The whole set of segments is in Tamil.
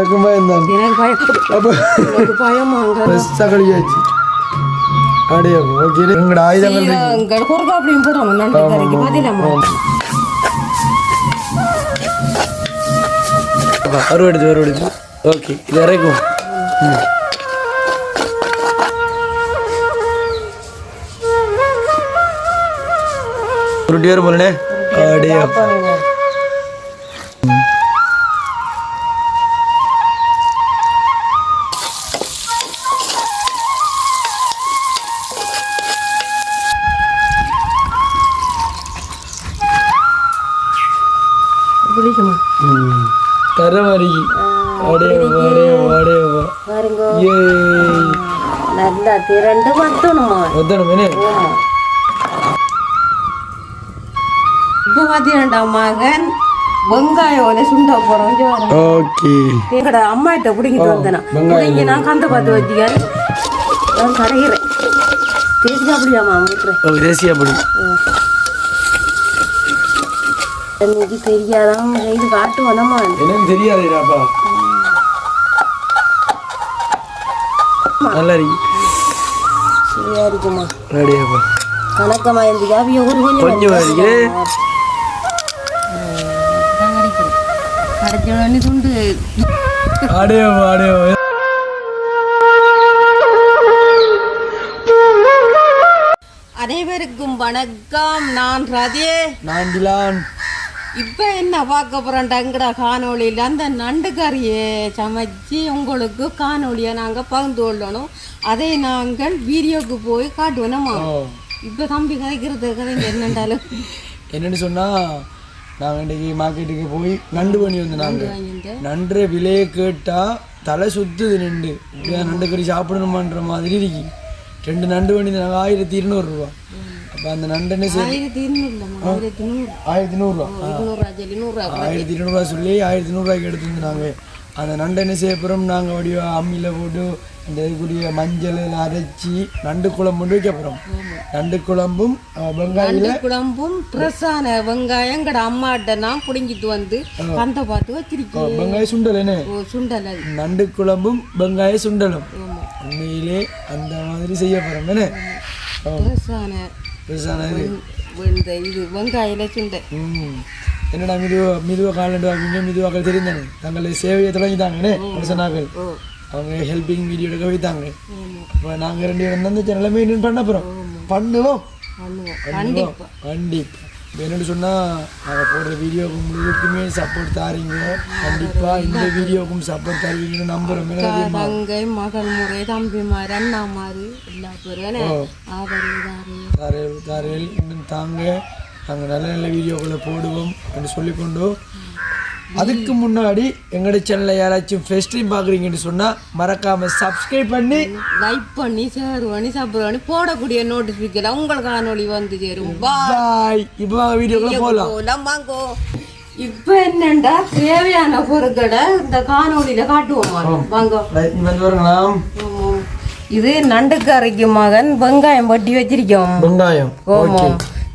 எனக்கும் பயம் தான். எனக்கு பயம். அப்போ பயமாங்க. பெருசாக கழியாச்சு. அப்படியே ஓகே. எங்களோட ஆயுதங்கள் எங்கள் குறுக்கா அப்படியும் போடணும். நண்டு கறிக்கு பதிலாமா அறுவடுது. ஓகே இது இறக்கும். உருட்டி வரும் போலனே. அப்படியே பிடிக்குமா தர மாதிரி. நல்லா திரண்டு வத்தணுமா இப்போ பார்த்தீங்கடா மகன் வெங்காயம் சுண்ட போறோம். எங்கட அம்மாட்ட பிடிங்கிட்டு வந்தேன். பிடிங்கி நான் கந்த பார்த்து வச்சுக்கேன். நான் கரைகிறேன். தேசியா அப்படியாமா தேசியா அப்படி இன்னைக்கு தெரியாதான் இது காட்டு வனமா எனக்கு தெரியாதுடாப்பா. நல்லா இருக்கு. சரியா இருக்குமா ரெடியாப்பா. கணக்கமா இருந்துச்சா ஒரு கொஞ்சம் இருக்கு. கடைச்சோடனே துண்டு ஆடையோ அனைவருக்கும் வணக்கம். நான் ரதே. நான் டிலான். இப்போ என்ன பார்க்க போகிறோம்டாங்கடா காணொலியில் அந்த நண்டு கறியை சமைச்சு உங்களுக்கு காணொலியை நாங்கள் பகிர்ந்து கொள்ளணும். அதை நாங்கள் வீடியோக்கு போய் காட்டுவோம்மா. இப்போ தம்பி கதைக்கிறது என்னென்றாலும் என்னென்னு சொன்னால் நாங்கள் இன்றைக்கி மார்க்கெட்டுக்கு போய் நண்டு பண்ணி வந்து நாங்கள் நண்டு விலையை கேட்டால் தலை சுற்றுது. நண்டு இப்படியா நண்டு கறி சாப்பிடணுமான்ற மாதிரி இருக்கு. 2 நண்டு பண்ணி நாங்கள் 1200 ரூபா. அப்போ அந்த நண்டு என்ன செய்ய 1200 ரூபா சொல்லி 1200 ரூபாய்க்கு எடுத்து வந்து நாங்கள் அந்த நண்டு என்ன செய்ய போகிறோம். நாங்கள் வடிவா அம்மியில் போட்டு இந்த இதுக்குரிய மஞ்சள் அரைச்சி நண்டு குழம்பு வைக்க போகிறோம். நண்டு குழம்பும் குழம்பும் பிரசான வெங்காயம் கடை அம்மாட்ட நான் பிடிங்கிட்டு வந்து கந்த பார்த்து வச்சிருக்கேன். வெங்காய சுண்டல் என்ன சுண்டல் நண்டு குழம்பும் வெங்காய சுண்டலும் உண்மையிலே அந்த மாதிரி செய்ய போகிறோம். என்ன பிரசான இது வெங்காயில சுண்டல். என்னடா மிதுவாக காலண்டு வாங்கிங்க. மிதுவாக்கள் தெரிந்தானே தங்களை சேவையை தொடங்கிட்டாங்கன்னே மனுஷனாக்கள். அவங்க ஹெல்பிங் வீடியோ எடுக்க வைத்தாங்க. இப்போ நாங்கள் 2 பேரும் அந்த சேனலை மெயின்டைன் பண்ண போகிறோம். பண்ணுவோம் கண்டிப்பாக. என்னென்னு சொன்னால் நாங்கள் போடுற வீடியோவுக்கு முழுக்குமே சப்போர்ட் தாரீங்க. கண்டிப்பாக இந்த வீடியோவுக்கும் சப்போர்ட் தருவீங்கன்னு நம்புகிறோம். தங்கை மகள் முறை தம்பிமார் அண்ணாமாரு எல்லா பேரும் தாரேல் இன்னும் தாங்க. நாங்கள் நல்ல நல்ல வீடியோக்களை போடுவோம் என்று சொல்லிக்கொண்டு அதுக்கு முன்னாடி எங்களோட சேனலில் யாராச்சும் ஃபர்ஸ்ட் டைம் பார்க்குறீங்கன்னு சொன்னால் மறக்காமல் சப்ஸ்கிரைப் பண்ணி லைக் பண்ணி ஷேர் பண்ணி சப்ஸ்கிரைப் பண்ணி போடக்கூடிய நோட்டிஃபிகேஷன் உங்களுக்கு காணொலி வந்து சேரும். பாய். இப்போ வீடியோக்குள்ள போகலாம் வாங்கோ. இப்போ என்னண்டா தேவையான பொருட்களை இந்த காணொலியில் காட்டுவோம். வாங்க வரலாம். இது நண்டு கறிக்கு மகன் வெங்காயம் பட்டி வச்சிருக்கோம். வெங்காயம்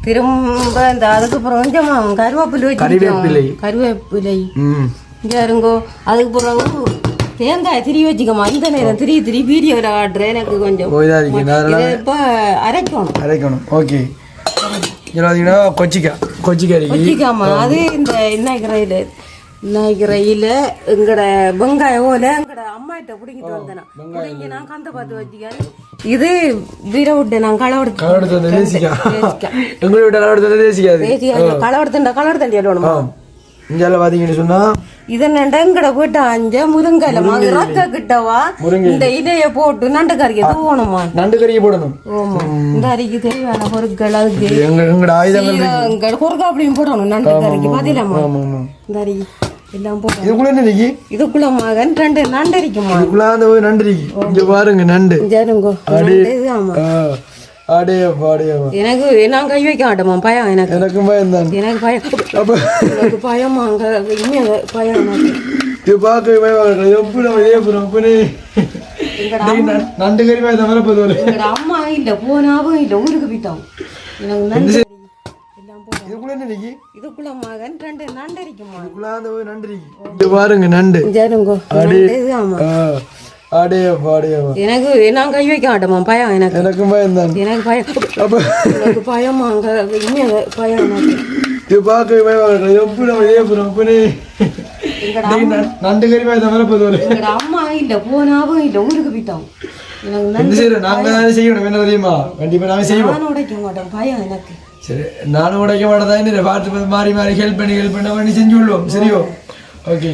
திரும்ப இந்த அதுக்கப்புறம் கொஞ்சம் கருவேப்பிலை கருவேப்பிலை இருங்கோ. அதுக்கு பிறகு தேங்காய் திரி வச்சுக்கோமா. இந்த நேரம் திரி வீடியோவில் காட்டுறேன். எனக்கு கொஞ்சம் இப்போ அரைக்கணும். ஓகே கொச்சிக்காமா. அது இந்த இன்னைக்கிறையில் எங்கட வெங்காயம் போல எங்கட அம்மாட்ட பிடிங்கிட்டு வந்தேன். பிடிங்கி நான் கந்த பார்த்து வச்சுக்கேன். இது வீர விட்டு நான் களவெடுத்தேன். இதென்னட போயிட்டு அஞ்ச முருங்கலை ரக்க கிட்டவா இந்த இலைய போட்டு நண்டு கறியை போகணுமா. நண்டு கறியை போடணும். இந்த அரிக்கு தேவையான பொருட்கள் அதுக்கு குறுக்கா அப்படியும் போடணும். நண்டு கறிக்கு பதிலாமா இந்த அரிக்கு எல்லாம் போட்டு இதுக்குள்ள மகன் 2 நண்டு இருக்குமா. பாருங்க நண்டு எனக்கு நான் கை வைக்க மாட்டோமா. பயம் எனக்கு பயம் தான். எனக்கு பயமாங்க பயம். நண்டு கறி அம்மா இல்ல போனாவும் இல்ல ஊருக்கு போயிட்டோம். எனக்கு நண்டு எல்லாம் போட்டு என்ன இருக்கு இதுக்குள்ள மகன் 2 நண்டு இருக்குமா இதுக்குள்ள போய் நண்டு இருக்கு இது பாருங்க நண்டு ஜருங்கோ ஆமா அடேப்பா எனக்கு நான் கை வைக்க மாட்டோமா பயம் எனக்கும் பயம் தான் எனக்கு பயம் எனக்கு பயம் அங்க பயம் எனக்கு இது பார்க்க பயம் எப்படி நம்ம இதே போகிறோம் நண்டு கறி மாதிரி தவிர போதும் எங்கட அம்மா இல்ல போனாவும் இல்ல ஊருக்கு போயிட்டோம் எனக்கு நாங்க செய்யணும் என்ன தெரியுமா கண்டிப்பா நாங்க செய்வோம் நான் உடைக்க மாட்டேன் பயம் எனக்கு சரி நானும் உடைக்க மாட்டேன் பார்த்து மாறி மாறி ஹெல்ப் பண்ணி செஞ்சு விடுவோம் சரியோ ஓகே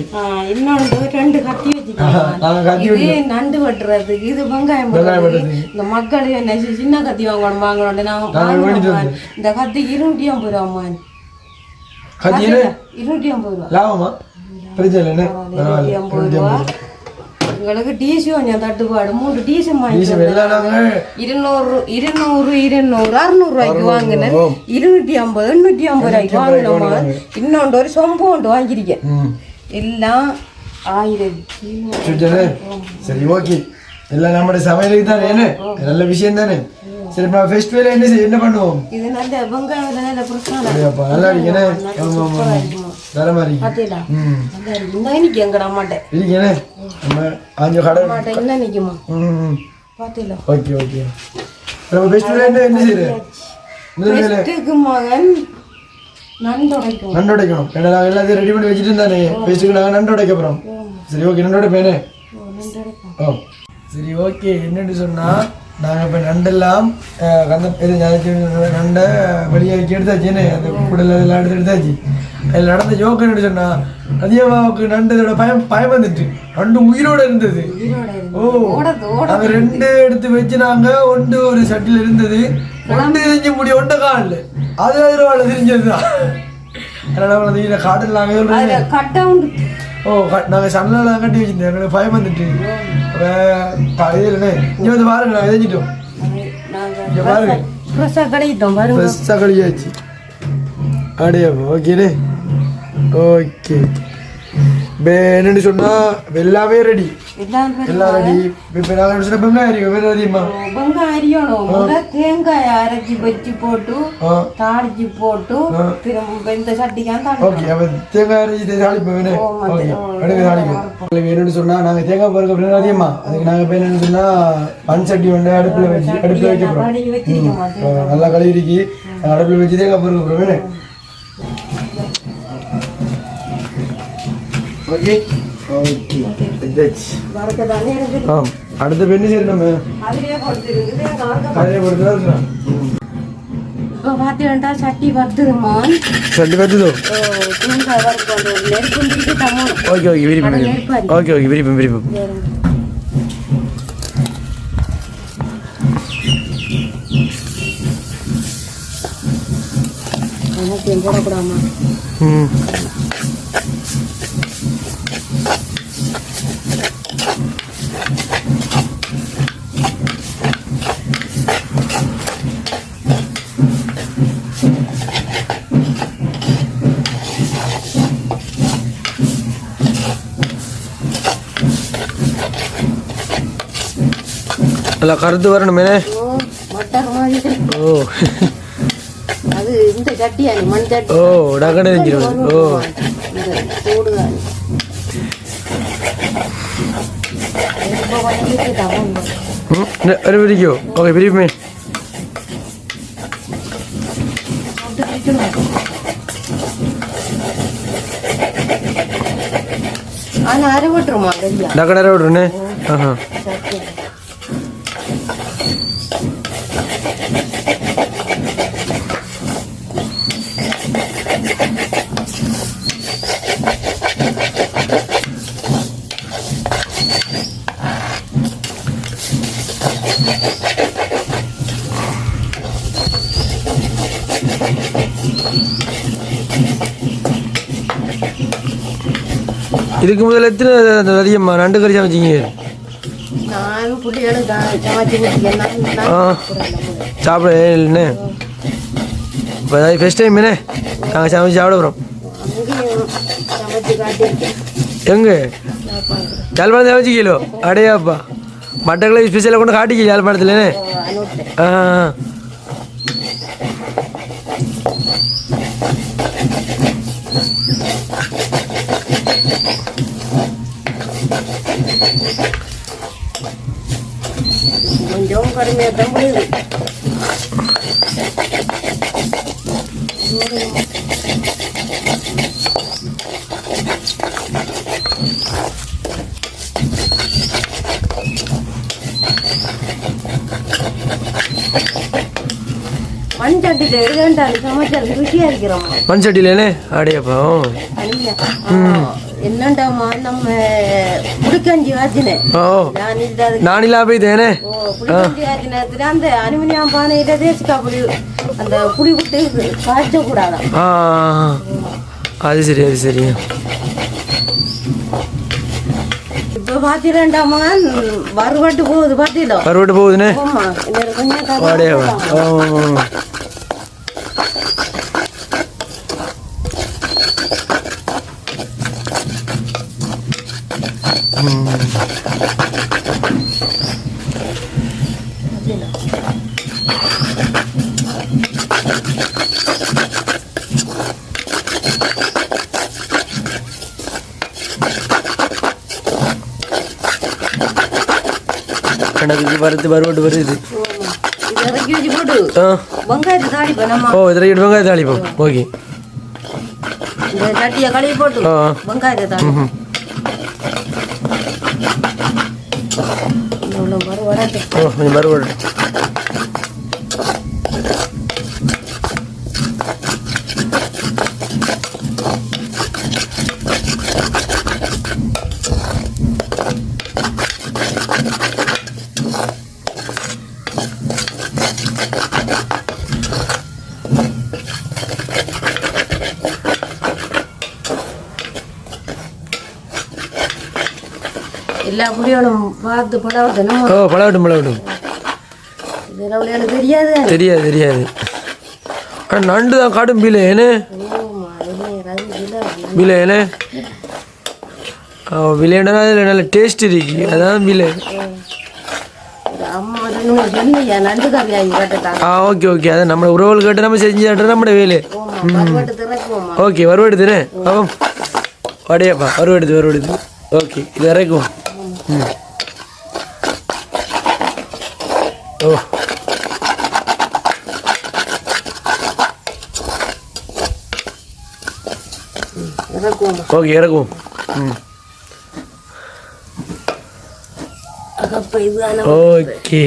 இன்னொன்று 2 கத்தி வச்சுக்கோங்க இது நண்டு வெட்டுறதுக்கு இது வெங்காயம் வெட்டுறதுக்கு இந்த மக்கள் என்ன சின்ன கத்தி வாங்கணும் நான் இந்த கத்திக்கு 250 ரூபாமா கத்தி 250 ரூபா லாபமா பிரச்சனை இல்லை 250 ரூபா உங்களுக்கு டிசி கொஞ்சம் தட்டுப்பாடு 3 டிசி வாங்கி 200 600 ரூபாய்க்கு வாங்கினேன் 250 850 ரூபாய்க்கு வாங்கினோமா இன்னொன்று ஒரு சொம்பு ஒன்று வாங்கியிருக்கேன் எல்லாம் 1000 சரி ஓகே எல்லாம் நம்மளுடைய சமையலுக்கு தானே என்ன நல்ல விஷயம் தானே சரி நம்ம ஃபெஸ்டிவல் என்ன பண்ணுவோம் இது நல்ல வெங்காயம் நல்ல பிரச்சனை நல்லா இருக்கேனே வேற மாதிரி பாத்தீங்களா இந்த இன்னைக்கு எங்கடா மாட்டேன் இருக்கேனே நம்ம ஆஞ்ச கடை மாட்டேன் என்ன நிக்குமா பாத்தீங்களா ஓகே ஓகே நம்ம ஃபெஸ்டிவல் என்ன செய்யற ஃபெஸ்டுக்கு மகன் நண்டு உடைக்கணும் ஏன்னா நாங்கள் எல்லாத்தையும் ரெடி பண்ணி வச்சுட்டு இருந்தானே ஃபெஸ்ட்டுக்கு நாங்கள் நண்டு உடைக்க போகிறோம் சரி ஓகே நண்டோட பேனே ஓ சரி ஓகே என்னன்னு சொன்னால் நாங்கள் இப்போ நண்டெல்லாம் நண்டை வெளியாக்கி எடுத்தாச்சுன்னு அந்த குடல் அதெல்லாம் எடுத்தாச்சு அதில் நடந்த ஜோக்கு என்னன்னு சொன்னால் அதிகமாவுக்கு நண்டு இதோட பயம் வந்துட்டு நண்டு உயிரோட இருந்தது ஓ நாங்கள் 2 எடுத்து வச்சு நாங்கள் ஒரு சட்டில் இருந்தது 1 தெரிஞ்ச முடியும் 1 காலில் அது வாழை தெரிஞ்சதுதான் அதனால காட்டில் நாங்கள் ஓ நாங்கள் சன்னலாம் கட்டி வச்சிருந்தோம் எங்களுக்கு பயம் வந்துட்டு இதுலண்ணே இங்கே வந்து பாருங்க நாங்கள் எதிஞ்சிட்டோம் இங்கே பாருங்க ஃப்ரெஷ்ஷாக கழியாச்சு அப்படியா ஓகேண்ணே ஓகே என்னன்னு சொன்னா எல்லாமே ரெடி எல்லாம் ரெடி இப்போ நாங்கள் சொன்ன வெங்காயம் அரியும் தேங்காய் அரைச்சி வச்சு போட்டு தாளிச்சு போட்டு இந்த சட்டிக்கான் ஓகே அப்போ தேங்காய் அரைச்சி தாளிப்போம் என்னன்னு சொன்னா நாங்கள் தேங்காய் போகிறதுக்கு அப்படின்னு அதிகமா அதுக்கு நாங்கள் இப்போ என்னன்னு சொன்னா மண் சட்டி ஒன்று அடுப்பில் வைக்க போகிறோம் நல்லா கழுவிக்கு அடுப்பில் வச்சு தேங்காய் போகிறதுக்கு அப்புறம் ஓகே ஓகே அடுத்த பெண்ணு சரி நம்ம அதிலே கொடுத்துதான் இப்போ பார்த்தீங்கன்னா சட்டி வத்துதுமா சட்டி வத்துதோ ஓகே ஓகே விரிப்பம் ஓகே ஓகே விரிப்பம் போடக்கூடாமா நல்லா கருத்து வரணுமே ஓ அது இந்த சட்டியா மண் சட்டி ஓ டக்கடை தெரிஞ்சிடும் ஓ போடுதான் விரிக்கோ ஓகே விரிப்பமே ஆனால் அரை விட்டுருமா டக்கடை அரை விட்டுருண்ணே ஆஹா இதுக்கு முதல்ல எத்தனை அதிகமா நண்டு கறி சமைச்சிங்க சாப்பிட இல்லைண்ணே இப்போ ஃபஸ்ட் டைம் என்ன நாங்கள் சமைச்சு சாப்பிட போகிறோம் எங்கே யாழ்ப்பாணம் சமைச்சிக்கலோ அடையாப்பா மட்டக்களை ஸ்பெஷலாக கொண்டு காட்டிக்க யாழ்ப்பாணத்துலண்ணே ஆ கொஞ்சம் கடுமையாக தான் முடியுது. மண் சட்டியில் எடுக்கண்டாரு சமைச்சல் ருசியாக இருக்கிறோம். மண் சட்டியிலேனே ஆடையப்பா. என்னண்டாமா நம்ம புளிக்கஞ்சி ஆச்சினேன். நான் இல்லா போய்தேனே. புளிக்கஞ்சி ஆச்சினத்துல அந்த அலுமினியம் பானையில தேசிக்கா புளி அந்த புளி விட்டு காய்ச்ச கூடாதான். அது சரி அது சரி. இப்ப பாத்தீங்கன்னாமா வறுவட்டு போகுது. பாத்தீங்களா வறுவட்டு போகுதுன்னு. ஆமா கொஞ்சம் ஆடையப்பா. எனக்கு வருது வறுவட்டு வருது. வெங்காயத்தை தாளிப்போம். ஓ இதில் வெங்காயத்தை தாளிப்போம். ஓகே இந்த சட்டியை கழுவி போட்டு வெங்காயத்தை தாளிப்போம். கொஞ்சம் வறுவட்டு. எல்லா புளியோடும் பார்த்து பழவட்டணும். பழவட்டும் பழவட்டும். இதெல்லாம் தெரியாது தெரியாது தெரியாது. ஆனால் நண்டு தான் காட்டும் பிலேன்னு பிலேன்னு பிலேன்னா அதில் நல்ல டேஸ்ட் இருக்கு. அதான் பிலே. Okay okay. அதை நம்ம உறவுகள் கேட்டு நம்ம செஞ்சு தட்டுறது நம்மட வேலை. ஓகே வறுவெடுத்து தானே. வடையாப்பா வறுவெடுத்து வறுவெடுத்து. ஓகே இது இறக்கும். ஓ ஓகே இறக்கும். ஓகே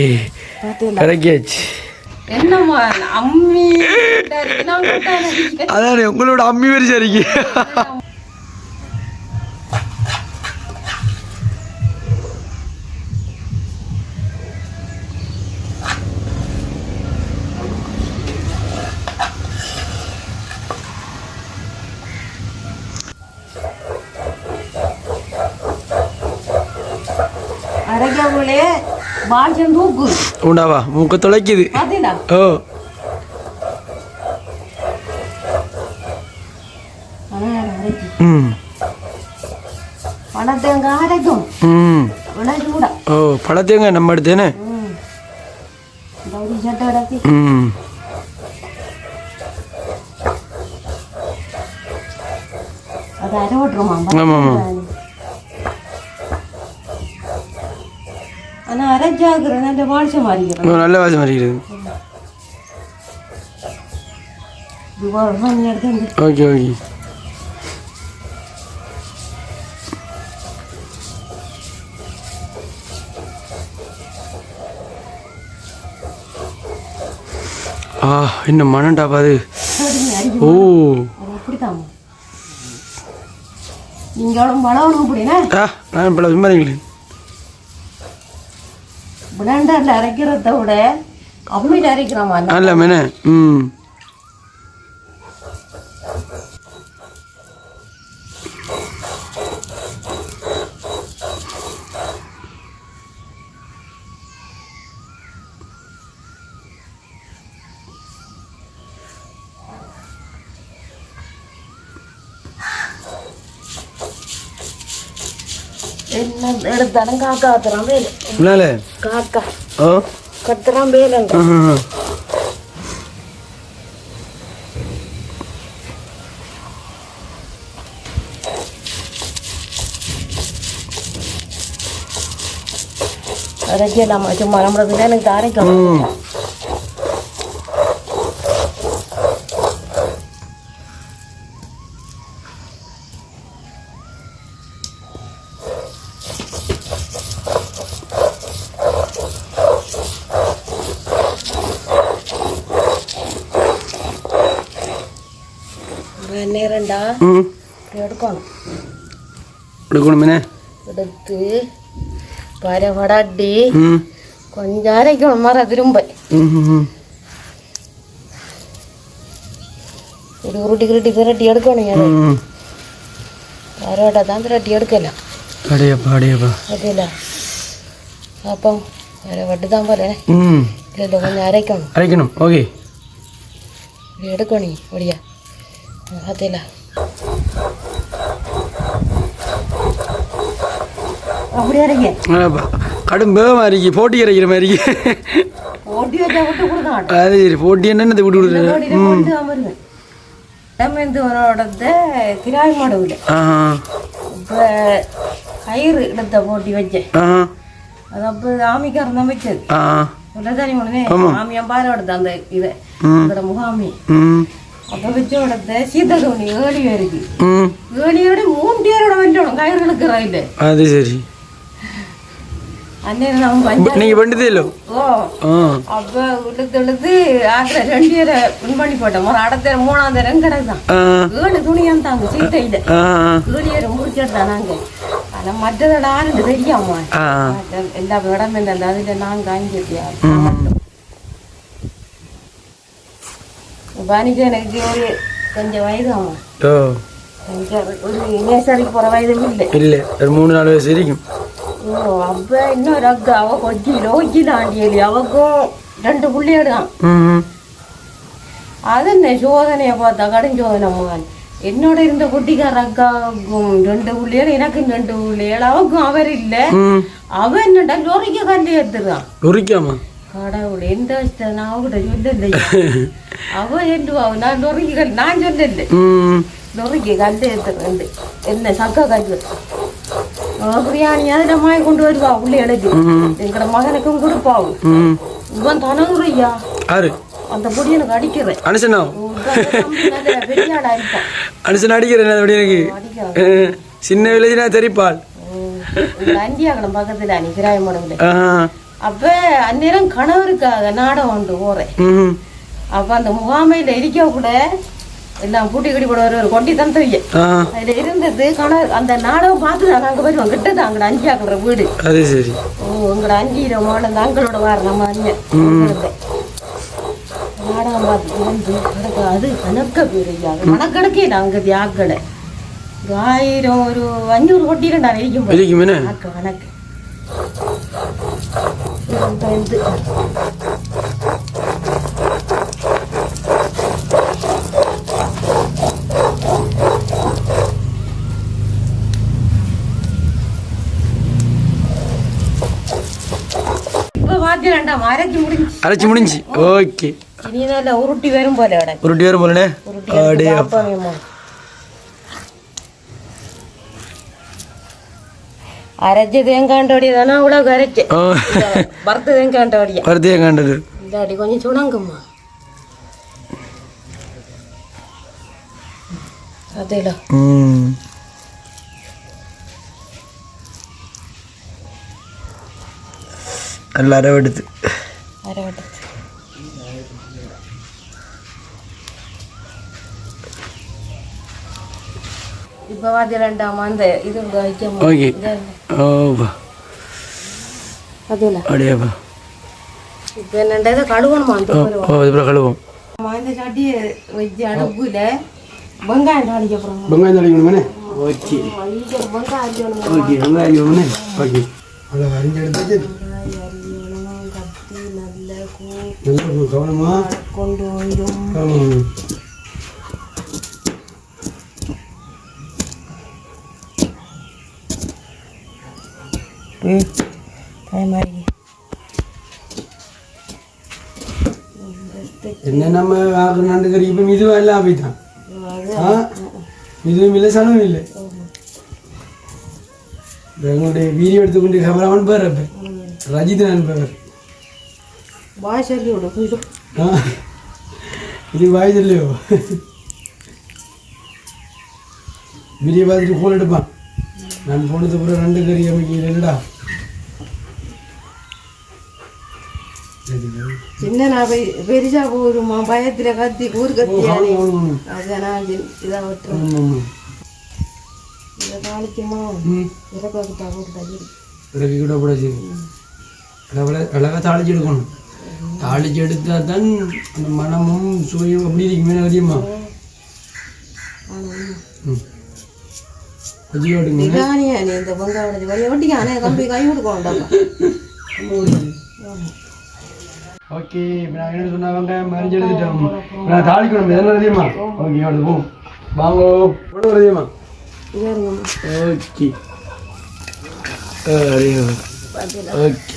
இறக்கியாச்சு. அதான் உங்களோட அம்மி வரிசை இருக்கு. உண்டாவா மூக்க தொலைக்குது. ஓ ஓ பழத்தேங்காய் நம்ம எடுத்தேனே. ஆமாம் நல்ல வாசம் மாறிக்கிறது. Okay okay. என்ன மனண்டாப்பா அது. ஓ நீங்களும் பழம் அப்படின்னா நான் பல விமாரிங்களே பிளண்டர்ல அரைக்கிறத விட அம்மியில் அரைக்கிறோமா நல்ல மேனே. எடுத்தாலும் காக்கா கத்துறான் வேலை. காக்கா கத்துறான் வேலைங்க. அரைக்கலாமா சும்மா நம்மளுக்கு எனக்கு அரைக்கணும். நேரண்டா எடுக்கணும் எடுத்து பரவடாட்டி கொஞ்சம் அரைக்கணும் மர திரும்ப இப்படி உருட்டி கிருட்டி திரட்டி எடுக்கணும். பரவாடா தான் திரட்டி எடுக்கலாம். அதுல அப்போ பரவாட்டு தான் போல இல்லை கொஞ்சம் அரைக்கணும். ஓகே எடுக்கணும் அப்படியா அதில் அப்படி அரைக்க கடும் பேமா இருக்கு. போட்டி அரைக்கிற மாதிரி போட்டி வச்சா விட்டு கொடுக்க அது சரி. போட்டி என்னன்னு விட்டு கொடுக்குறது கிராய் மாடவுல இப்போ கயிறு எடுத்த போட்டி வச்சேன். அது அப்போ ஆமிக்காரன் தான் வச்சது சொல்லதானே உடனே ஆமியம் பாரு எடுத்த அந்த இதை இதோட முகாமி அப்போ வச்ச உடத்த சீத்த தோணி 7 பேருக்கு 7 பேரோட 3 பேரோட வந்துடணும் கயிறு எடுக்கிறா இல்லை. அது சரி. நீங்க பண்ணதே இல்ல. அப்ப உழுத்து ஆக்கிற 2 பேரை பண்ணி போட்டோம். ஒரு அடுத்த 3ஆம் தரம் கிடக்குதான் 7 துணியான் தாங்க சீத்தையில 7 பேரை முடிச்சிருந்தான் நாங்க. ஆனா மற்றதோட ஆளுக்கு தெரியாமா எல்லா இடம் இல்லை. அதுல நாங்க 5 பேர் பானிக்கு எனக்கு ஒரு கொஞ்சம் வயது ஆமா ஒரு நேசரிக்கு போற வயது இல்லை 3-4 வயசு இருக்கும். அப்ப இன்னொரு அக்கா அவ கொஞ்சம் ஆண்டியலி அவக்கும் 2 புள்ளியாடுதான். அது என்ன சோதனைய பார்த்தா கடும் சோதனை மகன். என்னோட இருந்த குட்டிக்கார அக்காவுக்கும் 2 புள்ளியாடு எனக்கும் 2 புள்ளியாடு அவக்கும் அவர் இல்ல. அவ என்னடா லொரிக்க கண்டு எடுத்துறான். லொரிக்காமா கடவுள் எந்த நான் அவகிட்ட சொல்லல. அவ எண்டுவா நான் லொரிக்க நான் சொல்லல லொரிக்க கண்டு எடுத்துறேன். என்ன சக்கா கண்டு பிரியாணி அதில் மாய் கொண்டு வருவா உள்ளே எடுத்து எங்கட மகனுக்கும் கொடுப்பாவும். இவன் தனங்குறையா அந்த பொடி எனக்கு அடிக்கிறேன். பெரிய ஆளா இருப்பான். அனுசன் அடிக்கிறேன். சின்ன வில்லேஜ்னா தெரிப்பாள். அந்தியாகலம் பக்கத்துல அணி கிராயமானவில்லை. அப்ப அந்நேரம் கணவருக்காக நாடகம் வந்து போறேன். அப்ப அந்த முகாமையில இருக்க கூட எல்லாம் பூட்டி கட்டி போட ஒரு கொட்டி தந்தவிய அதுல இருந்தது கணவர் அந்த நாடகம் பார்த்து நாங்க வருவோம். கிட்டதான் அங்கட 5 ஆக்குற வீடு. அது சரி. உங்களோட 5 மாடல் அங்களோட வார நம்ம அண்ணன் நாடகம் பார்த்து வந்து கிடக்கு. அது கணக்க பேர் கணக்கணக்கே அங்க ஆக்களை 1000 ஒரு 500 கொட்டி 2 இருக்கும் கணக்கு. அரைச்சி முடிஞ்சு. ஓகே உருட்டி வரும் போல அரைச்ச தேங்காண்டோடிய தானே அவ்வளவு அரைச்ச வறுத்த தேங்காண்டோடிய இல்லாடி கொஞ்சம் சுணங்குமா அதேல நல்லா அரவெடுத்து இப்போ வாதிரண்டாமா அந்த இது வைக்கமா. ஓகே அதேல அடியாபா இப்போ என்னண்டா கழுவணுமா அந்த கழுவோம். இந்த சட்டி வச்சு அடுப்புல வெங்காயம் தாளிக்க போறோம். வெங்காயம் தாளிக்கணுமே. ஓகே வெங்காயம் ஓகே அவ்வளோ அரிஞ்சு எடுத்து நல்ல கவனமா கொண்டு வந்துடும். என்ன நம்ம நண்டு கறி இப்போ மிதுவா எல்லாம் போய்தான். மிதுவும் இல்லை சனமும் இல்லை. எங்களுடைய வீடியோ எடுத்துக்கொண்டு கேமராமன் பேர் ரஜித் நண்பர் பாய் சொல்லி விடு இது வாய் இல்லையோ வீடியோ பார்த்துட்டு ஃபோன் எடுப்பான் நான் போனது அப்புறம் 2 கறி அமைக்கிறேன்டா சின்ன நான் பெரிசா போருமா பயத்துல கத்தி ஊர் கத்தியானே அதான் இதை விட்டுறோம் இதை தாளிக்குமா இறக்காக்கிட்டா போட்டு இறக்கி கூட போடாச்சு அழகாக தாளிச்சு எடுக்கணும் தாளிச்சு எடுத்தால் தான் அந்த மனமும் சுவையும் அப்படி இருக்குமே அதிகமா இந்த பொங்காவடை ஒட்டிக்கானே கம்பி கை கொடுக்கணும் ஓகே இப்போ நான் என்ன சொன்னாங்க மறைஞ்சு எடுத்துட்டோம் நான் தாளிக்கணும் எதனால் தெரியுமா ஓகே அவ்வளோ போ வாங்கோ எவ்வளோ தெரியுமா ஓகே ஓகே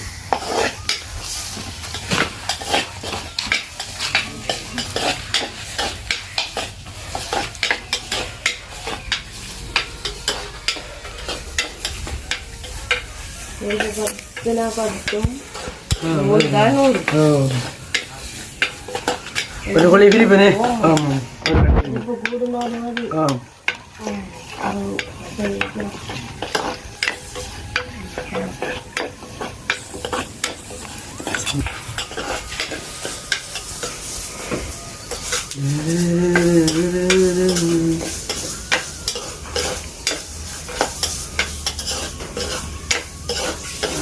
ഒരു കൊള്ളി ഫിലിപ്പിനെ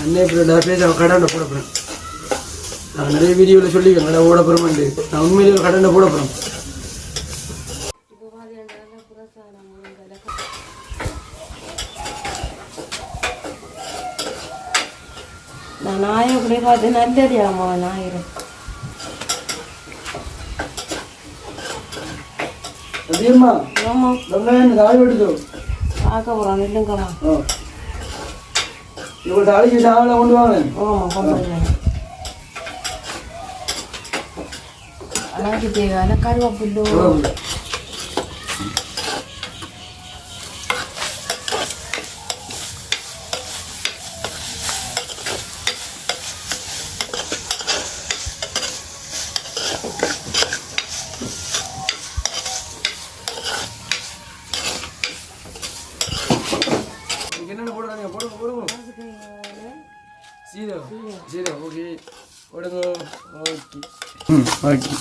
அண்ணே இப்போ டேரக்டாக கடாண்ட போட போகிறேன் நான் நிறைய வீடியோவில் சொல்லிக்கிறேன் கடை ஓட போகிறோம்ண்டு நான் உண்மையிலே ஒரு கடாண்ட போட போகிறேன் நான் நாயை கூட பார்த்து நல்லடியாமா ஞாயிறு அதிகமா ஆமாம் வெங்காயம் காய் எடுத்தோ பார்க்க போகிறோம் இல்லைங்கம்மா இவங்க தாளிக்கு சாவலை கொண்டு வாங்க ஆமாம் கொண்டு வரேன் அழகு தேவையான கருவேப்பில்லு என்னென்ன போடுறாங்க போடுங்க போடுங்க சீரோ சீரோ ஓகே போடுங்க ஓகே ஓகே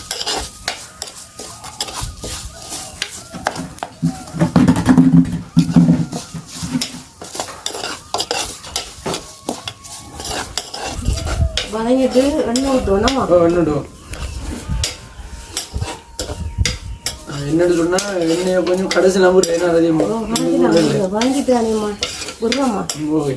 வதங்கிட்டு எண்ணெய் ஊற்றுவோம்னா எண்ணெய் என்னென்னு சொன்னால் எண்ணெயை கொஞ்சம் கடைசி நம்பர் என்ன அதிகமாக வாங்கிட்டு அனியம்மா குருவாம்மா ஓகே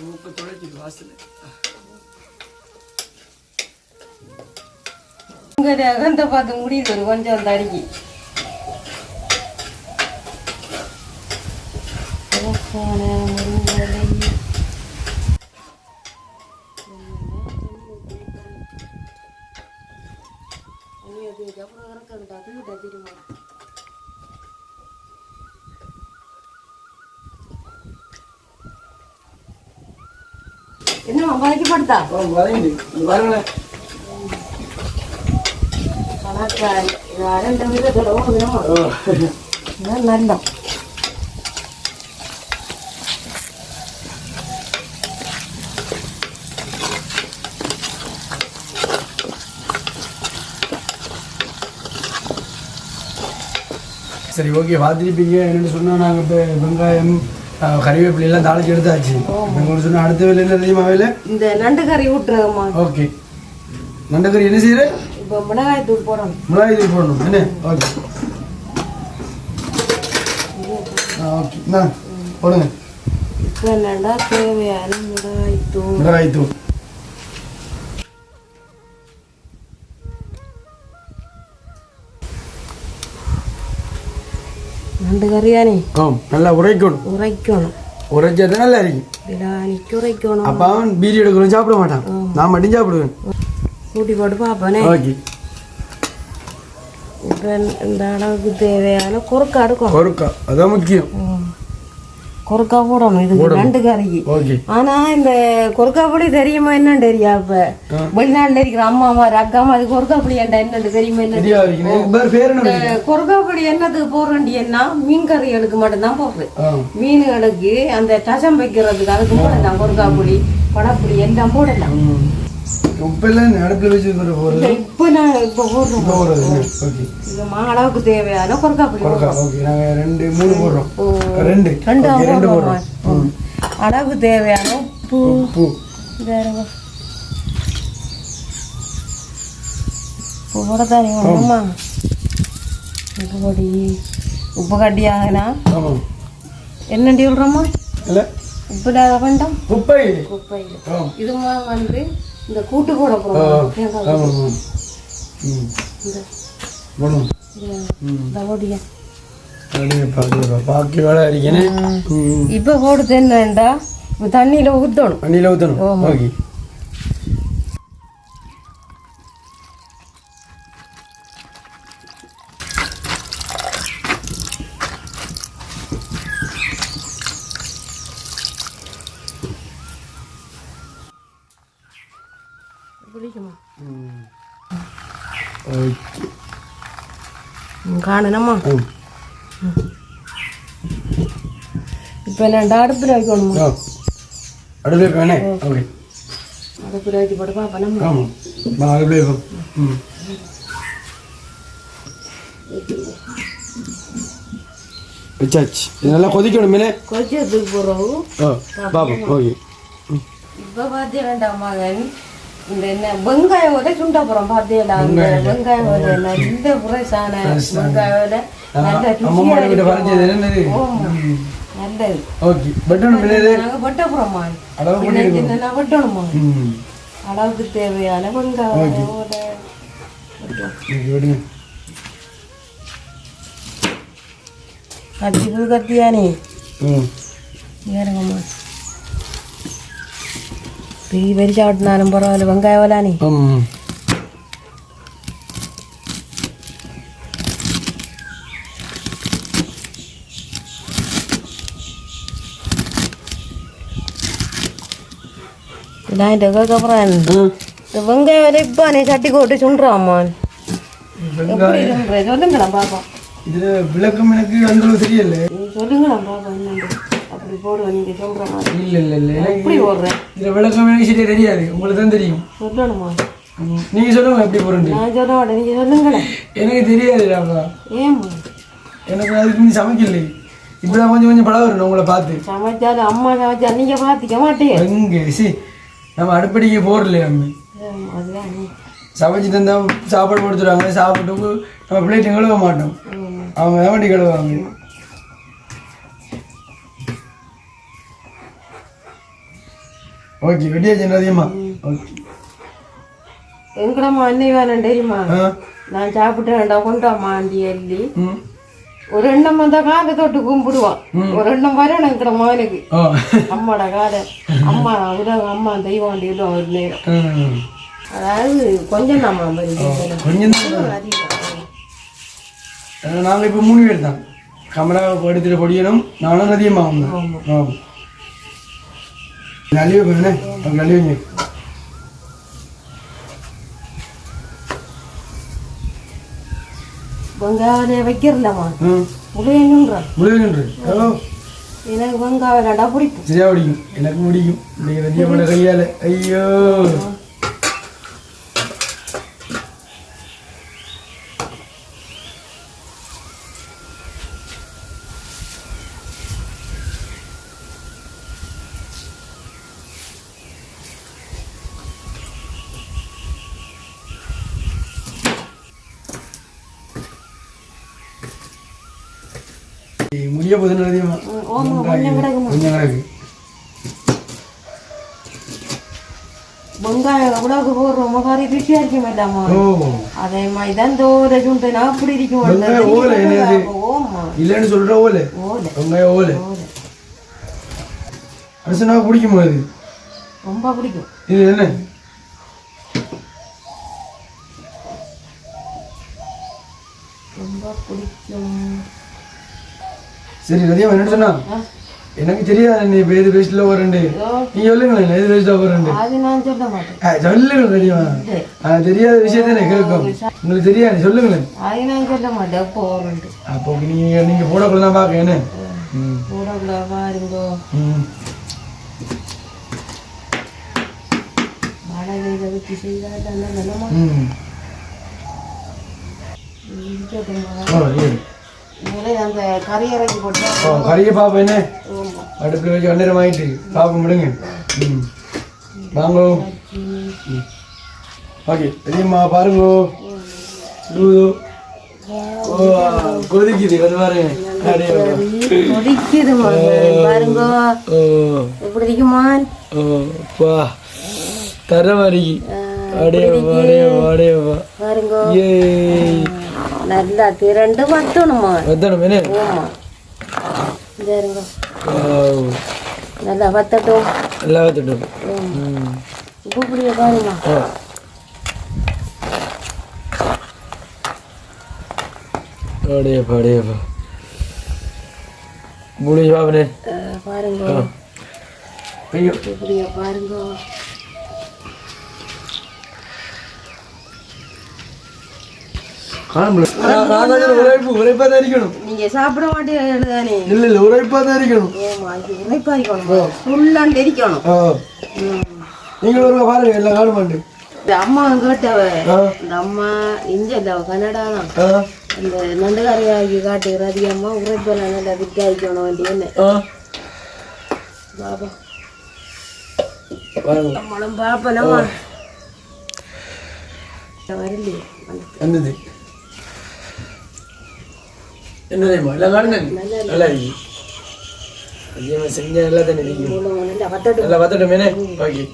மூக்க தொலைச்சிட்டு வாசல் உங்களுடைய அகந்த பார்த்து முடியுது ஒரு கொஞ்சம் தடிக்கி என்ன வதக்கப்படுத்தா வதங்கிட்டு பாருங்களேன் நல்ல சரி ஓகே பார்த்துருப்பீங்க என்னென்னு சொன்னால் நாங்கள் இப்போ வெங்காயம் கறிவேப்பிலாம் தாளிச்சு எடுத்தாச்சு உங்களுக்கு சொன்னால் அடுத்த வேலை என்ன தெரியுமா வேலை இந்த நண்டு கறி விட்டுறதுமா ஓகே நண்டு கறி என்ன செய்யற இப்போ மிளகாய் தூள் போடணும் மிளகாய் தூள் போடணும் என்ன ஓகே ஓகே நான் போடுங்க இப்போ என்னடா தேவையான மிளகாய் தூள் நண்டு கறியானே நல்லா உரைக்கணும் உரைச்சா நல்லா இருக்கும் பிரியாணிக்கு உரைக்கணும். அப்போ அவன் பீரி எடுக்கணும் சாப்பிட மாட்டான், நான் மட்டும் சாப்பிடுவேன். கூட்டி போட்டு பார்ப்பேனே. ஓகே இப்போ இந்த அளவுக்கு தேவையான கொறுக்கா எடுக்கணும். கொறுக்கா அதான் முக்கியம். கொறுக்கா போடணும் இது நண்டு கறிக்கு. ஆனா இந்த கொறுக்கா பொடி தெரியுமா என்னன்னு தெரியா? இப்ப வெளிநாட்டுல இருக்கிற அம்மா மாதிரி அக்கா மாதிரி கொறுக்கா பொடி என்னன்னு தெரியுமா? என்ன கொறுக்கா பொடி என்னதுக்கு போடுறேன்னா மீன் கறிகளுக்கு மட்டும்தான் போடுறேன். மீன்களுக்கு அந்த டசம் வைக்கிறதுக்கு அதுக்கு போடலாம் கொறுக்கா பொடி படப்பொடி எல்லாம் போடலாம். அளவுக்கு தேவையான கொறுக்கா பொடி அளவுக்கு தேவையான உப்பு போட தானே உப்பு கட்டியாகனா என்னண்டி சொல்றோமா உப்பு வேண்டாம். இது வந்து இந்த கூட்டு கூட இப்ப போடுது என்னண்டா தண்ணியில ஊத்தணும். காணணுமா? இப்ப என்ன அடுப்புல வைக்கணுமா? அடுப்புல வச்சு போட்டு பாப்பா. நல்லா கொதிக்கணும். கொதிச்சதுக்கு போறோம். இப்ப பாத்தீங்கன்னா மகன் இந்த என்ன வெங்காயம் விட சுண்டா போறோம் பாத்தீங்களா? வெங்காயம் நல்ல புரசான வெங்காயம் அளவுக்கு தேவையான வெங்காயம் கத்தி புது கத்தியானே வேறங்கம்மா வரிச்சாட்டினாலும் பரவாயில்ல வெங்காயம் வலானே. வெங்காயம் வரை இப்பானே சட்டி போட்டு சுண்டுறாம்மா. சொல்லுங்களா பாப்பா. விளக்கம் எனக்கு அந்த தெரியல. சொல்லுங்களா பாப்பா என்னண்டு அப்படி போடுவேன் நீங்க சொல்ற மாதிரி. இல்ல எப்படி போடுறேன் இதுல விளக்கம் எனக்கு சரியா தெரியாது, உங்களுக்கு தான் தெரியும். சொல்லணுமா? நீங்க சொல்லுங்க எப்படி போடுறீங்க. நான் சொல்ல மாட்டேன், நீங்க சொல்லுங்களேன். எனக்கு தெரியாது. ஏம்மா? எனக்கு அதுக்கு நீ சமைக்கல, இப்பதான் கொஞ்சம் படம் வரணும் உங்களை பார்த்து. சமைச்சாலும் அம்மா சமைச்சா நீங்க பார்த்துக்க மாட்டேன். எங்க நம்ம அடுப்படிக்கு போடலையே அம்மா. சமைச்சு தந்தா சாப்பாடு கொடுத்துருவாங்க, சாப்பிட்டு நம்ம பிளேட்டு கழுவ மாட்டோம், அவங்க தான் கழுவுவாங்க. ஓகே வெட்டியா சொன்னதியம்மா. ஓகே எங்கடம்மா அன்னை வேணும் தெரியுமா? நான் சாப்பிட்டேன்டா கொண்டாம்மா ஆண்டி எல்லி. ஒரு எண்ணம் வந்தா காலை தொட்டு கும்பிடுவான், ஒரு எண்ணம் வரணும் எங்கட மகனுக்கு. அம்மாட காலை அம்மா அம்மா தெய்வாண்டி ஒரு நேரம். அதாவது கொஞ்சம் தான் கொஞ்சம் நாங்கள் இப்போ 3 பேர் தான். கமலா எடுத்துட்டு பொடியணும், நானும் அதிகமாகும். நலிவு பண்ணே நலிவுங்க. வெங்காயம் வைக்கிறலம்மா முழுகின்ற எனக்கு வெங்காயம் பிடிக்கும். சரியா பிடிக்கும், எனக்கு பிடிக்கும். இன்னைக்கு கையால ஐயோ முடிய போது கொஞ்சம் கிடக்கு. வெங்காயம் எவ்வளவு போடுறோமோ கறி ருசியா இருக்கும் இல்லாமா ஓ அதே மாதிரி தான் தோரை சுண்டுனா அப்படி இருக்கும் வெங்காயம் ஓலை என்னது இல்லைன்னு சொல்ற ஓலை ஓலை வெங்காயம் ஓலை அரசனா பிடிக்குமா இது ரொம்ப பிடிக்கும் இது என்ன ரொம்ப பிடிக்கும் சரி ரதியா என்ன சொன்னா எனக்கு தெரியாது நீ எது பெஸ்ட்ல வரண்டு நீ சொல்லுங்களேன் எது பெஸ்டா வரண்டு அது நான் சொல்ல மாட்டேன் சொல்லுங்க ரதியா தெரியாத விஷயத்தானே கேட்கும் உங்களுக்கு தெரியாது சொல்லுங்களேன் அது நான் சொல்ல மாட்டேன் எப்போ வரண்டு அப்போ நீங்க போடக்குள்ள தான் பார்க்க என்ன போடக்குள்ள பாருங்கோ மழை இதை வச்சு செய்தால் நல்லமா அந்த கறி இறக்கி போட்டு கறியை பார்ப்பேன் என்ன அடுப்பில் வச்சு அந்நேரம் ஆகிட்டு பார்ப்போம் விடுங்க வாங்கோ ஓகே தெரியுமா பாருங்க கொதிக்குது அது பாருங்க கொதிக்குது பாருங்க எப்படி இருக்குமா தர மாதிரி பாருங்க நல்லா திரண்டு வத்தணுமா நல்லா வத்தட்டும் உப்பு புளிய பாருமா பாருங்க உப்பு புளிய பாருங்க நீங்க சாப்பிட மாட்டீங்க இல்ல உரைப்பா தான் இருக்கணும் உரைப்பா இருக்கணும் ஃபுல்லாண்டு இருக்கணும் நீங்க ஒரு பாருங்க எல்லாம் காணுமாண்டு இந்த அம்மா கேட்டவ இந்த அம்மா இஞ்ச கன்னடா தான் இந்த நண்டுகாரியாகி காட்டுகிறது அம்மா உரைப்பெல்லாம் நல்லா விற்காய்க்கணும் வேண்டியன்னு பாபா நம்மளும் பாப்பனம்மா வரலையே வந்தது என்ன தெரியுமா எல்லாம் காணுங்க நல்லா இருக்கு செஞ்ச நல்லா தானே இருக்கு நல்லா வத்தட்டும் மேனே ஓகே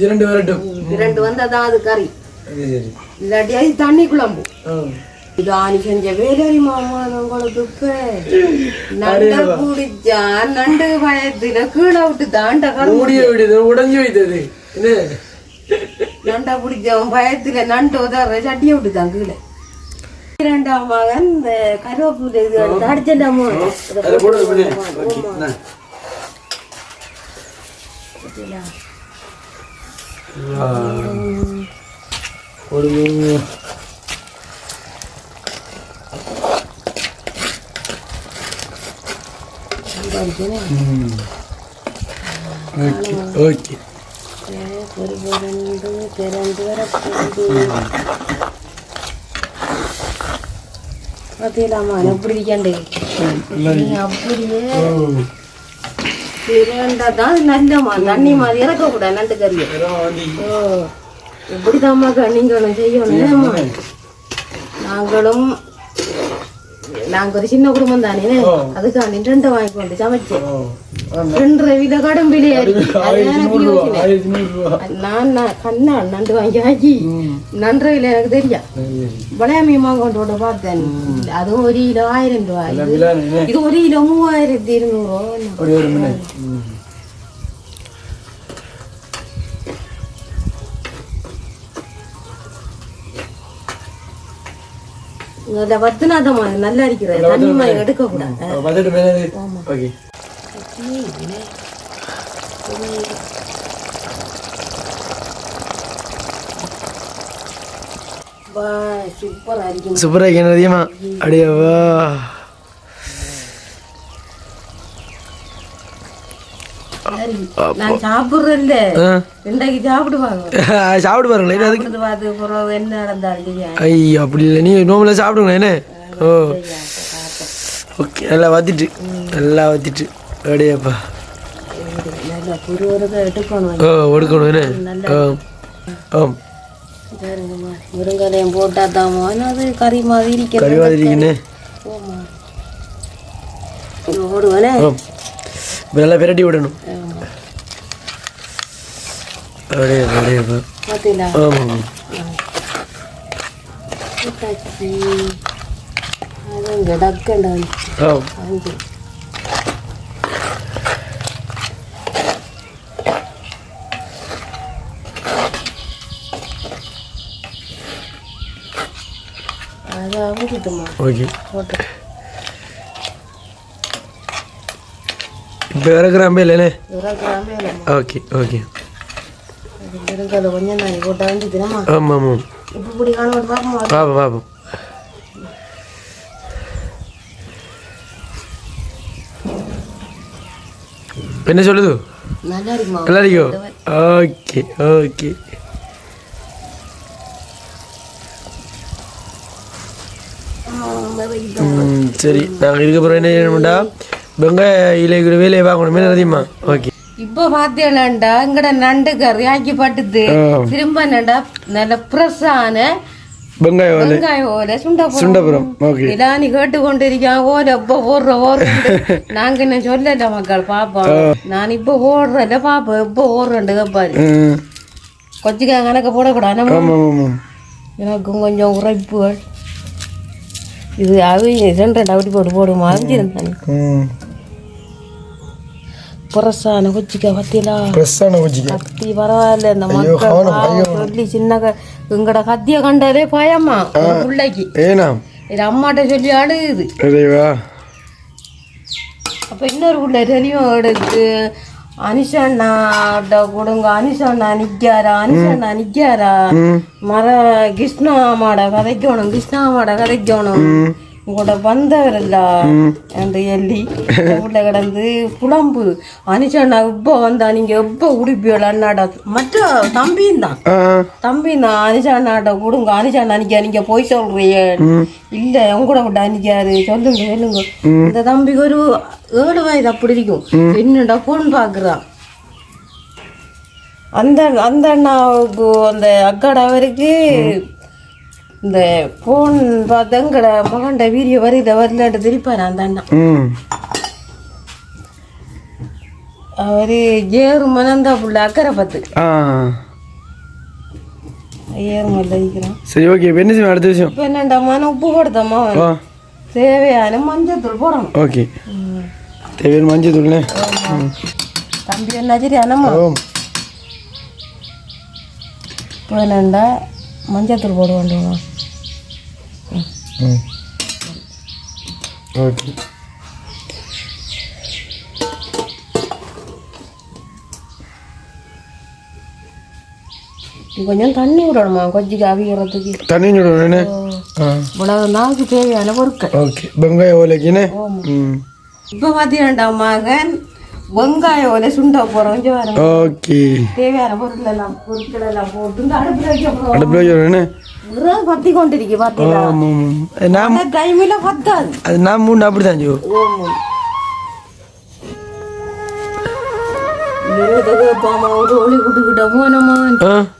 இரண்டு வரட்டும் வந்தாதான் அது கறி இல்லாட்டி அது தண்ணி குழம்பு இது ஆணி செஞ்ச வேலரி மாமா உங்களுக்கு நண்டை பிடிச்சா நண்டு பயத்துல கீழே விட்டு தாண்ட விடுது உடஞ்சி வைத்தது நண்டை பிடிச்சவன் பயத்துல நண்டு உதற சட்டியை விட்டுதான் கீழே இரண்டாம் மகன் இந்த கருவேப்பிலை அடிச்சிட்டாமோ ஓகே பார்த்தீங்களாம்மா எப்படி இருக்கண்டே அப்படியே இரண்டாதான் நல்லம்மா தண்ணி மாதிரி இறக்கக்கூடாது நண்டு கறியை எப்படிதாம்மாக்கா நீங்களும் செய்யணும் நாங்களும் நாங்க ஒரு சின்ன குடும்பம் தானே அதுக்காண்டி ரெண்டு வாங்கிக்கொண்டு சமைச்சேன் 2 வித கடும் விலையா நான் கண்ணா நண்டு வாங்கி ஆக்கி நன்றி இல்லை எனக்கு தெரியா வளையாமியமா கொண்டு பார்த்தேன் அதுவும் 1 கிலோ 1000 ரூபாய் இது 1 கிலோ 3200 வத்துனாதமா நல்லா இருக்கிறது தண்ணி எடுக்க கூடாது சூப்பரா இருக்கேன் அதிகமா அடியவா நான் சாப்பிடுறேன் இன்றைக்கு சாப்பிடுவாங்க சாப்பிட்டு பாருங்களேன் அதுக்கு என்ன நடந்தாலும் ஐயோ அப்படி இல்லை நீ நோம்புல சாப்பிடுங்களேன் என்ன ஓ ஓகே நல்லா வத்திட்டு அடியாப்பா ஓ எடுக்கணும் என்ன முருங்கலையும் போட்டாதாமோ அது கறி மாதிரி இருக்குன்னு ஓடுவானே நல்லா விரட்டி விடணும் அப்படியே அப்படியே பார்த்தீங்களா ஆமாம் கூட்டாச்சி அது இங்கே டக்கண்டா ஆ அஞ்சு அதை அமுக்கிட்டுமா ஓகே போட்டு இப்போ இறக்குறாம்பே இல்லைண்ணே இறக்குறாமே இல்லைம்மா ஓகே ஓகே அது வெறுங்கால கொஞ்சம் நாள் போட்டு அஞ்சு தினமா ஆமாம் ஆமாம் இப்போ இப்படி காணோடு பார்ப்போமா பாப்போம் பாப்போம் என்ன சொல்லுது நல்லா இருக்குமா நல்லா இருக்கோ ஓகே ஓகே சரி நாங்கள் இருக்க போகிறோம் என்ன செய்யணும்டா வெங்காய இலைக்குற வேலையை பார்க்கணும் என்ன தெரியுமா ஓகே இப்போ பார்த்தேன்டா இங்கட நண்டு கறி ஆக்கி பட்டுது திரும்ப என்னடா நல்ல ஃப்ரெஷ்ஷான வெங்காய ஓலை வெங்காய ஓலை சுண்டபுரம் ஓகே இதான் நீ கேட்டு கொண்டிருக்கேன் ஓலை இப்போ ஓடுற நாங்க என்ன சொல்லல மக்கள் பாப்போம் நான் இப்போ ஓடுறல பாப்போம் இப்போ ஓடுறேன் கேப்பாரு கொச்சிக்காய் கணக்க போடக்கூடாது ஆமாம் ஆமாம் எனக்கும் கொஞ்சம் உரைப்புகள் இது அவங்க ரெண்டு அப்படி போட்டு போடுமா அறிஞ்சிருந்தானே புரசான கொச்சிக்காய் பத்தியலா ஃப்ரெஷ்ஷான ஊற்றிக்க கத்தி பரவாயில்ல இந்த மக்கள் சொல்லி சின்ன எங்கட கத்திய கண்டாலே பயமா பிள்ளைக்கு ஏனா இது அம்மாட்ட சொல்லி அழுகுது அடேவா அப்ப இன்னொரு பிள்ளை தெரியும் எடுத்து அனிஷாண்ணாட்ட கொடுங்க அனிஷாண்ணா நிக்காரா மர கிருஷ்ணாமாட கதைக்கணும் கிருஷ்ணாமாட கதைக்கணும் உங்களோட வந்தவரல்ல அந்த எல்லி உள்ள கிடந்து புலம்பு அனிஷாண்ணா இப்போ வந்தா நீங்க எப்போ உடுப்பியோல அண்ணாடா மற்ற தம்பியும் தான் அனிஷாண்ணாட்ட கொடுங்க அனிஷாண்ணா நீங்க போய் சொல்றீங்க இல்ல உங்களோட விட்டு அன்னிக்காரு சொல்லுங்க இந்த தம்பிக்கு ஒரு 7 வயது அப்படி இருக்கும் என்னடா போன் பாக்குறான் அந்த அந்த அண்ணாவுக்கு அந்த அக்காட அவருக்கு இந்த போன் பார்த்து எங்கட மகன்ட வீடியோ வரலன்ட்டு திருப்பாரு அந்த அண்ணா அவரு ஏறுமனந்தா புள்ள அக்கறை பத்து ஏறுமல்ல இருக்கிறான் சரி ஓகே என்ன செய்வோம் அடுத்த விஷயம் இப்போ என்னண்டா மன உப்பு போடுதம்மா தேவையான மஞ்சத்தூள் போடணும் ஓகே தேவையான மஞ்சள் தூள்ண்ணே தம்பி என்ன சரி அனம்மா இப்போ என்னண்டா மஞ்சத்தூள் போட வேண்டுமா ஓகே கொஞ்சம் தண்ணி விடணுமா கொச்சிக்கு அவிக்கிறதுக்கு தண்ணி விடணுண்ணே இவ்வளவு நாளுக்கு தேவையான பொருட்கள் ஓகே வெங்காய ஓலைக்குண்ணே இப்போ பார்த்தீங்கடா மகன் வெங்காய ஓலை சுண்ட போகிறோம் ஓகே தேவையான பொருட்கள் எல்லாம் போட்டு இந்த அடுப்பில் வைக்க போகிறோம் அடுப்பில் வைக்கிறேண்ணே பத்தி கொண்டிருக்கு பார்த்தீங்களா நான் டைமில் பத்தாது அது நான் 3 அப்படி தான் ஜோ ஒரு ஒளி விட்டுக்கிட்ட போனோமா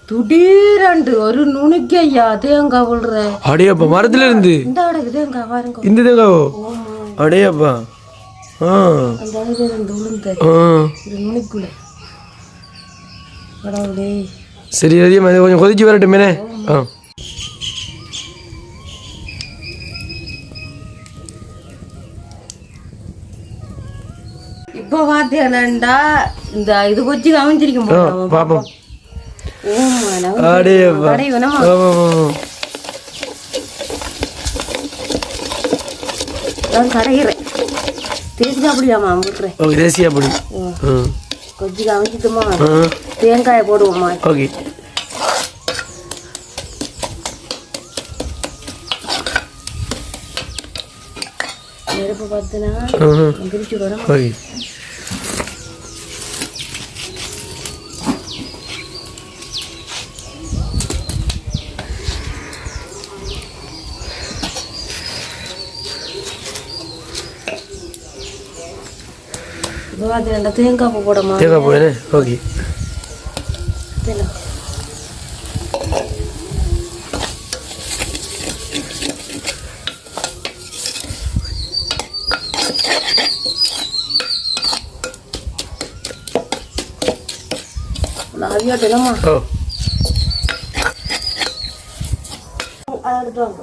திடீரண்டு ஒரு நுணுக்கையா தேங்காய் விடுற அடையப்பா மரத்துல இருந்து இந்த அடகு தேங்காய் பாருங்க இந்த தேங்காவோ அடையப்பா அந்த அழகு ரெண்டு உளுந்த இது நுணுக்குள்ள கடவுளே சரி அதிகமாக கொஞ்சம் கொதிச்சு வரட்டுமேனே இப்போ பார்த்தேன்டா இந்த இது கொச்சி கவனிச்சிருக்கும் பாப்போம் கடைகிறேன் தேசிக்கா அப்படியாமா விட்டுறேன் தேசியா அப்படி கொச்சி கவனிச்சுட்டுமா தேங்காயை போடுவோம்மா ஓகே நெருப்பு பார்த்துனா பிரிச்சு வரோம் ஓகே இப்போ பார்த்தீங்கன்னா தேங்காய் பூ போடமா தேங்காய் பூ ஓகே ஐயோட்டலாமா ஓ அதை எடுத்து வாங்க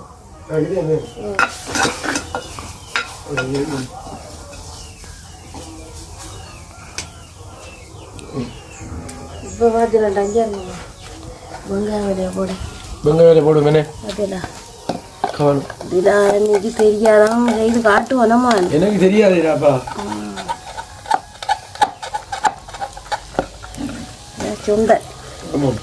இப்போ பார்த்துலாம் அஞ்சா இருந்தோம் வெங்காயம் விலையை போடு வெங்காய வேலை போடுங்கண்ணே பார்த்தீங்களா கவனம் இதெல்லாம் எனக்கு தெரியாதான் இது காட்டுவோனம்மா எனக்கு தெரியாதுடாப்பா சுண்டை ஆமாம்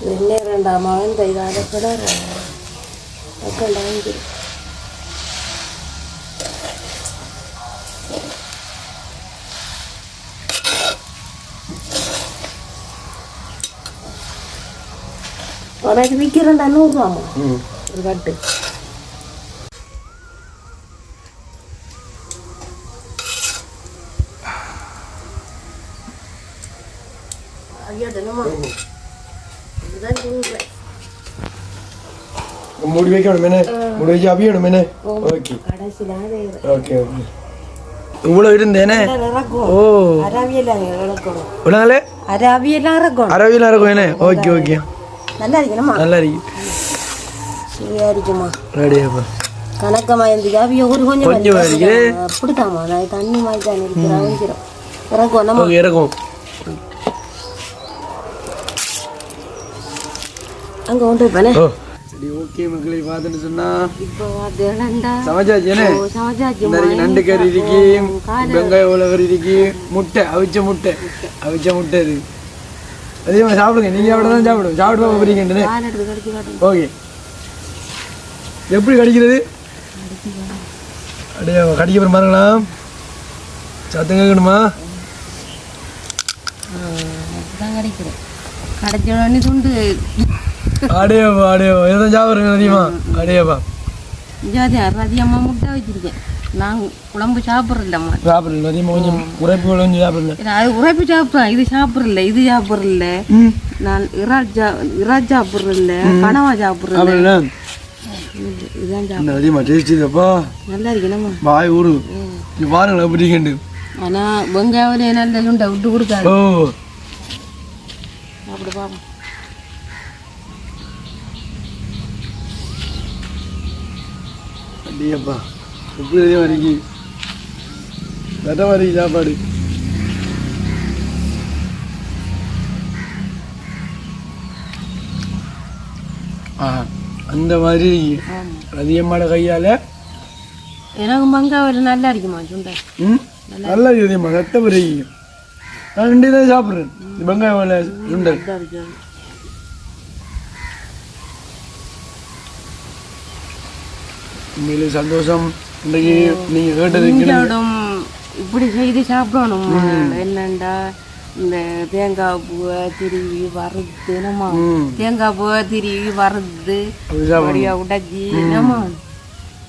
என்ன ரெண்டாம் இந்த இதாக கூட வாங்கி உனக்கு விற்கிறேன்டா 100 ரூபாமா ஒரு கட்டு ஐயா தினமா இதுதான் சொல்றேன் மூடி வைக்கணும் மேனே மூடி வச்சு அபியணும் மேனே ஓகே கடைசியில் ஓகே ஓகே இவ்வளோ இருந்தேனே ஓ அரவியெல்லாம் இறக்கணும் உலகளே அரவியெல்லாம் இறக்கணும் அரவியெல்லாம் இருக்கும் ஏனே ஓகே ஓகே நல்லா இருக்கணுமா நல்லா இருக்கு சரியா இருக்குமா ரெடியாப்பா கணக்கமா இருந்துச்சு அவிய ஒரு கொஞ்சம் கொஞ்சம் இருக்கு அப்படித்தாம்மா நான் தண்ணி மாதிரி தான் இருக்கிறேன் இறக்கும் நம்ம ஓகே இறக்கும் அங்கே கொண்டு போய்ப்பானே ஓ சரி ஓகே மக்களை பார்த்துட்டு சொன்னா இப்போ பார்த்தேன்டா சமைச்சாச்சு ஏனே சமைச்சாச்சு இந்த நண்டு கறி இருக்கு வெங்காய உலகறி இருக்கு முட்டை அவிச்ச முட்டை இது அதே மாதிரி சாப்பிடுங்க நீங்க சாப்பிட தான் சாப்பிடுவோம் சாப்பிட்டு போறீங்கன்னு ஓகே எப்படி கடிக்கிறது அப்படியே கடிக்க போகிற பாருங்களா சத்தம் கேட்கணுமா கிடைக்கிறேன் கிடைச்சோடனே துண்டு அடையப்பா எதுவும் சாப்பிட்றீங்க அதிகமா அடையப்பா அதிகமாக முட்டை வச்சிருக்கேன் நான் குழம்பு சாப்பிட்றேன்டம்மா சாப்பிடல அதிகமாக கொஞ்சம் உரைப்பு கொஞ்சம் சாப்பிடல அது உரைப்பு சாப்பிட்றேன் இது சாப்பிட்றல நான் இறால் சாப்பிட்றல கனவா சாப்பிட்றேன் இதுதான் சாப்பிட்றேன் அதிகமாக டேஸ்ட் இதுப்பா நல்லா இருக்கணும்மா வாய் ஊரு இது பாருங்களா எப்படி கேண்டு ஆனால் வெங்காயம் நல்ல உண்டை விட்டு கொடுக்காது ஓ அப்படி பாப்போம் அப்படியேப்பா எப்படி இதே வரைக்கு வெட்ட வரைக்கும் சாப்பாடு அந்த மாதிரி அதிகமான கையால் எனக்கு வெங்காயம் நல்லா இருக்குமா சுண்டை நல்லா இருக்குது அதிகமாக வெட்ட வரைக்கும் நான் 2 தான் சாப்பிட்றேன் வெங்காயம் சுண்டல் உண்மையிலே சந்தோஷம் இன்றைக்கு நீங்க கேட்டதுக்கு இப்படி செய்து சாப்பிடணும் என்னண்டா இந்த தேங்காய் பூவை திருவி வறுத்து நம்ம தேங்காய் பூவை திருவி வறுத்து அப்படியா உடைச்சி நம்ம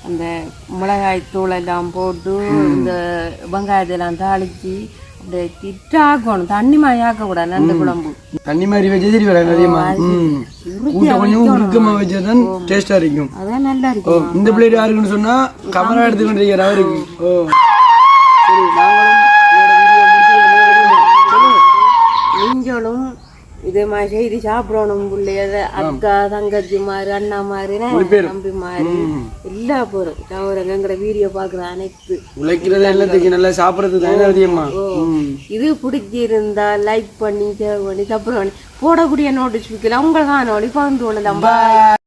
அந்த மிளகாய் தூள் எல்லாம் போட்டு இந்த வெங்காயத்தெல்லாம் தாளிச்சு அப்படியே திட்டாக்கணும் தண்ணி மாதிரி ஆக்கக்கூடாது நண்டு குழம்பு தண்ணி மாதிரி வச்சு சரி வராது அதிகமா கொஞ்சம் உருக்கமா வச்சாதான் டேஸ்டா இருக்கும் அதான் நல்லா இருக்கும் இந்த பிளேட் யாருக்குன்னு சொன்னா கமரா எடுத்துக்கிட்டு அவருக்கு ஓ சரி நீங்களும் இதே மாதிரி செய்து சாப்பிடணும் பிள்ளைய அக்கா தங்கச்சி மாதிரி அண்ணா மாதிரி தம்பி மாதிரி எல்லா போறோம் தவிர எங்கட வீடியோ பாக்குற அனைத்து உழைக்கிறது எல்லாத்துக்கு நல்லா சாப்பிடறது அதிகமா இது பிடிச்சிருந்தா லைக் பண்ணி ஷேர் பண்ணி சப்ஸ்கிரைப் பண்ணி போடக்கூடிய நோட்டிஃபிகேஷன் உங்களுக்கான பகிர்ந்து கொள்ளலாம்.